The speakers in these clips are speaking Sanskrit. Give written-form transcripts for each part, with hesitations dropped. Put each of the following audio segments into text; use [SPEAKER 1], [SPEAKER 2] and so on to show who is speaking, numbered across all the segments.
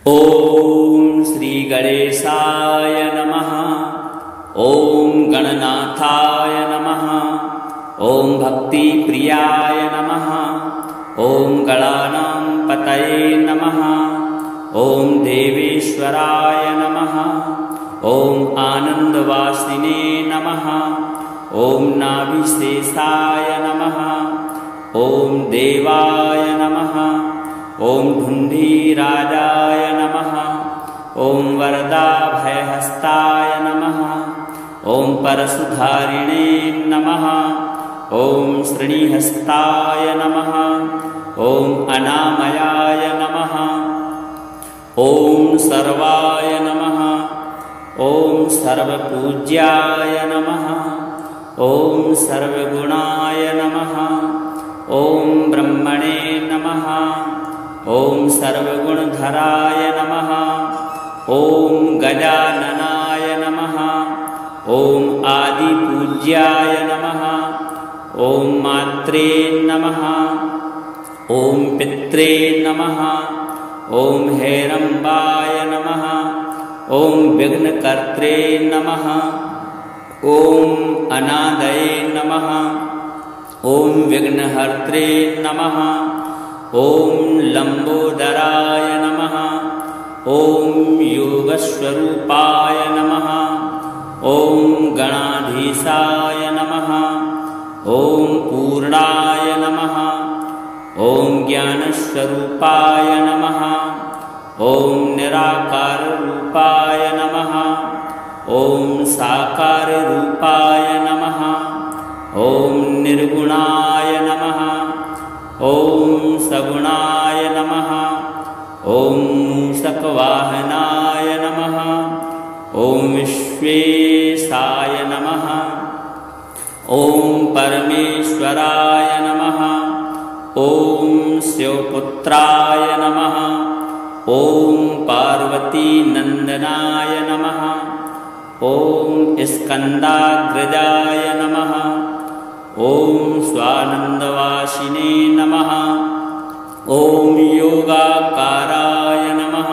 [SPEAKER 1] ओम श्री गणेशाय नमः। ओम गणनाथाय नमः। ओम भक्ति प्रियाय नमः। ओम गणानां पतये नमः। ओम देवेश्वराय नमः। ओम आनंदवासिने नमः। ओम नाभिशेषाय नमः। ओम देवाय नमः। ओम धुंधीराजाय नमः। ओम वरदाभयहस्ताय नमः। ओम परशुधारिणे नमः। ओम श्रीहस्ताय नमः। ओम अनामयाय नमः। ओम सर्वाय नमः। ओम सर्वपूज्याय नमः। ओम सर्वगुणाय नमः। ओम ब्रह्मणे नमः। ओम सर्वगुणधराय नमः। ओम गजाननाय नमः। ओम आदिपूज्याय नमः। ओम मात्रे नमः। ओम पित्रे नमः। ओम हेरंबाय नमः। ओम विघ्नकर्त्रे नमः। ओम अनादये नमः। ओम विघ्नहर्त्रे नमः। ओम लंबोदराय नमः। ओम योगस्वरूपाय नमः। ओम गणाधीशाय नमः। ओम पूर्णाय नमः। ओम ज्ञानस्वरूपाय नमः। ओम निराकार रूपाय नमः। ओम साकार रूपाय नमः। ओम निर्गुणाय नमः। ओम सगुणाय नमः। ओम मूषकवाहनाय नमः। ओम विश्वेशाय नमः। ओम परमेश्वराय नमः। ओम शिवपुत्राय नमः। ओम पार्वतीनंदनाय नमः। ओम स्कंदाग्रजाय नमः। ओम स्वानंदवासिने नमः। ओम योगाकाराय नमः।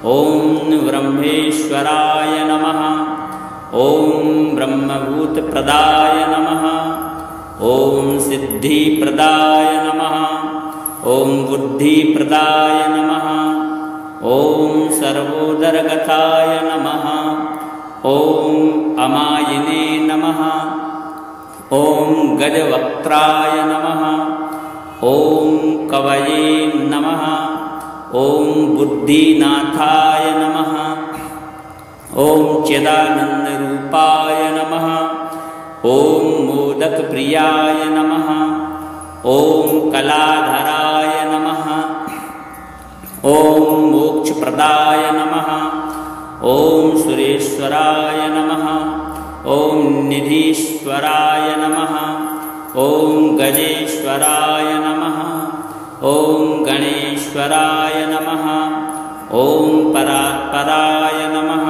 [SPEAKER 1] ओम ब्रह्मेश्वराय नमः। ओम ब्रह्मभूतप्रदाय नमः। ओम सिद्धिप्रदाय नमः। ओम बुद्धिप्रदाय नमः। ओम सर्वोदरगताय नमः। ओम अमायिने नमः। ओम गजवक्त्राय नमः। ओम कवये नमः। ओम बुद्धिनाथाय नमः। ओम चिदानंदरूपाय नमः। ओम मोदकप्रियाय नमः। ओम कलाधराय नमः। ओम मोक्षप्रदाय नमः। ओम सुरेश्वराय नमः। ओम निधीश्वराय नमः। ओम गजेश्वराय नमः। ओम गणेश्वराय नमः। ओम परात्पराय नमः।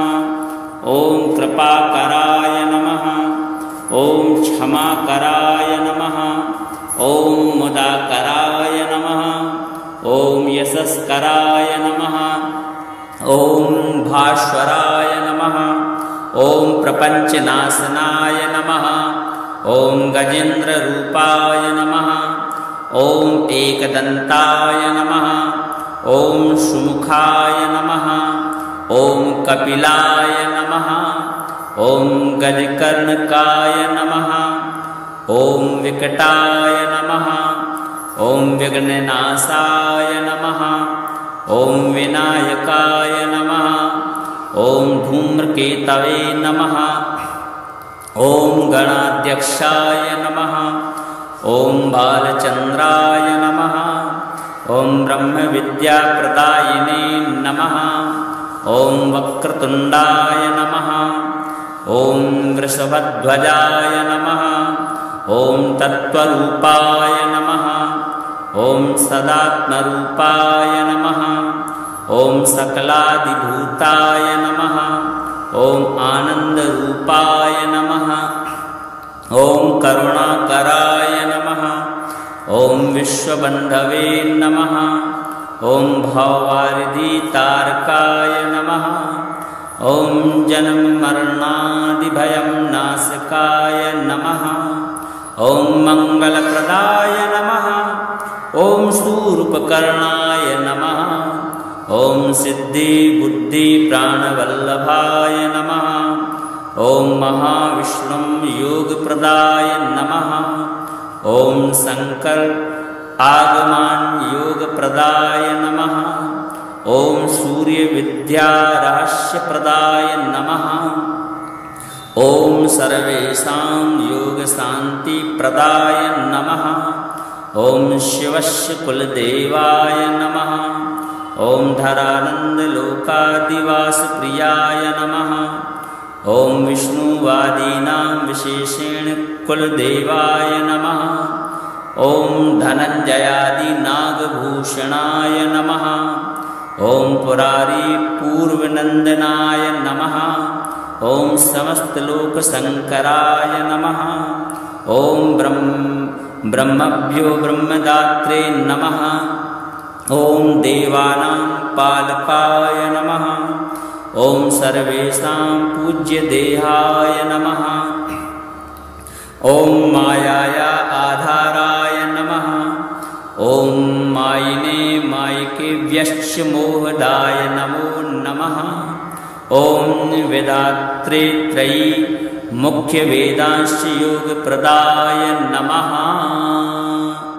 [SPEAKER 1] ओम कृपाकराय नमः। ओम क्षमाकराय नमः। ओम मुदाकराय नमः। ओम यशस्कराय नमः। ओम भास्वराय नमः। ओम प्रपंचनाशनाय नमः। ओम गजेन्द्ररूपाय नमः। ओम एकदंताय नमः। ओम सुमुखाय नमः। ओम कपिलाय नमः। ओम गजकर्णकाय नमः। ओम विकटाय नमः। ओम विघ्ननाशाय नमः। ओम विनायकाय नमः। ओम धूम्रकेतवे नमः। ओम गणाध्यक्षाय नमः। ओम बालचंद्राय नमः। ओम ब्रह्मविद्याप्रदायिने नमः। ओम वक्रतुंडाय नमः। ओम वृषभध्वजाय नमः। ओम तत्त्वरूपाय नमः। ओम सदात्मरूपाय नमः। ओम सकलादिभूताय नमः। ओम आनंदरूपाय नमः। ओम करुणाकराय नमः। ओम विश्वबंधवे नमः। ॐ भववारिधितारकाय नमः। ॐ जन्ममरणादिभयं नाशकाय नमः। ॐ मङ्गलप्रदाय नमः। ॐ शूर्पकर्णाय नमः। ॐ सिद्धिबुद्धिप्राणवल्लभाय नमः। ॐ महाविष्णुं योगप्रदाय नमः। ॐ शङ्कर आगमान योगप्रदाय नमः। ॐ सूर्यविद्यारहस्यप्रदाय नमः। ॐ सर्वेषां योगशान्तिप्रदाय नमः। ॐ शिवस्य कुलदेवाय नमः। ॐ धरानन्दलोकादिवासप्रियाय नमः। ॐ विष्णुवादीनां विशेषेण कुलदेवाय नमः। ॐ धनञ्जयादिनागभूषणाय नमः। ॐ पुरारिपूर्वनन्दनाय नमः। ॐ समस्तलोकशङ्कराय नमः। ॐ ब्रह्मभ्यो ब्रह्मदात्रे नमः। ॐ देवानां पालकाय नमः। ॐ सर्वेषां पूज्यदेहाय नमः। ॐ मायाया आधाराय नमः। ॐ मायिने मायिकेभ्यश्च मोहदाय नमो नमः। ॐ वेदात्रे त्रयी मुख्यवेदांश्च योगप्रदाय नमः।